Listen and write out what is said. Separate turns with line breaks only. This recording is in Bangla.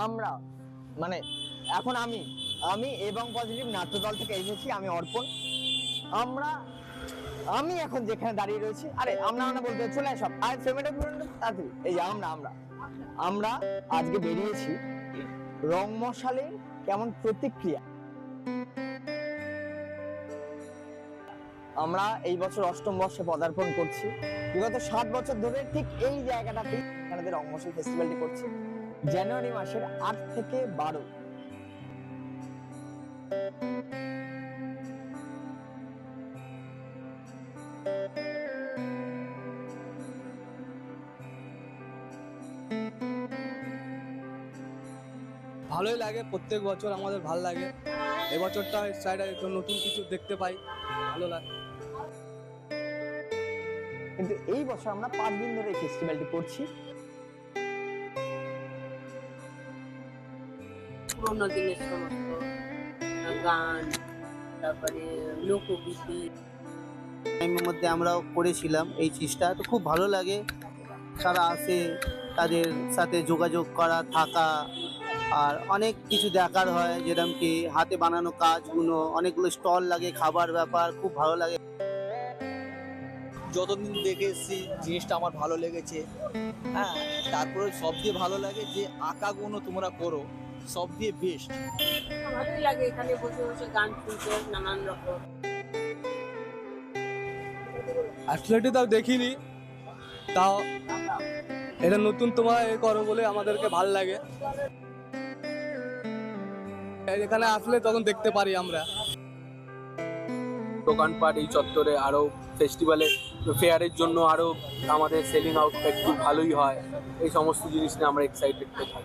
আমরা মানে এখন আমি এবং পজিটিভ নাট্যদল থেকে এসেছি, আমি অর্পণ। আমি এখন যেখানে দাঁড়িয়ে রয়েছি, আরে আমরা বলতে চলে আসো আর ফ্রেমেটা তাড়াতাড়ি। এই যে আমরা আজকে বেরিয়েছি রং মশালের কেমন প্রতিক্রিয়া। আমরা এই বছর ৮ম বর্ষে পদার্পণ করছি। বিগত ৭ বছর ধরে ঠিক এই জায়গাটাতে এখানে রং মশাল ফেস্টিভ্যালটি করছি জানুয়ারি মাসের ৮ থেকে ১২।
ভালোই লাগে, প্রত্যেক বছর আমাদের ভালো লাগে। এবছরটা সাইডে একটু নতুন কিছু দেখতে পাই, ভালো লাগে।
কিন্তু এই বছর আমরা ৫ দিন ধরে এই ফেস্টিভ্যালটি করছি।
পুরোনো দিনের সমস্ত গান, তারপরে লোকগীতি
টাইমের মধ্যে আমরাও করেছিলাম এই চিজটা, তো খুব ভালো লাগে। তারা আসে, তাদের সাথে যোগাযোগ করা, থাকা, আর অনেক কিছু দেখার হয়, যেরকম কি হাতে বানানো কাজগুলো, অনেকগুলো স্টল লাগে, খাবার ব্যাপার খুব ভালো লাগে।
যতদিন দেখে এসেছি জিনিসটা আমার ভালো লেগেছে। হ্যাঁ, তারপরে সব দিয়ে ভালো লাগে যে আঁকাগুলো তোমরা করো, সব দিয়ে বেস্ট।
ভালোই লাগে এখানে বসে বসে গান শুনতে, নানান রকম।
অ্যাথলেটে তাও দেখিনি, তাও এটা নতুন তোমরা এ করো বলে আমাদেরকে ভালো লাগে। এখানে আসলে তখন দেখতে পারি আমরা।
দোকানপাট এই চত্বরে আরও ফেস্টিভ্যালে ফেয়ারের জন্য আরও আমাদের সেলিং আউট একটু ভালোই হয়। এই সমস্ত জিনিস নিয়ে আমরা এক্সাইটেড থাকি।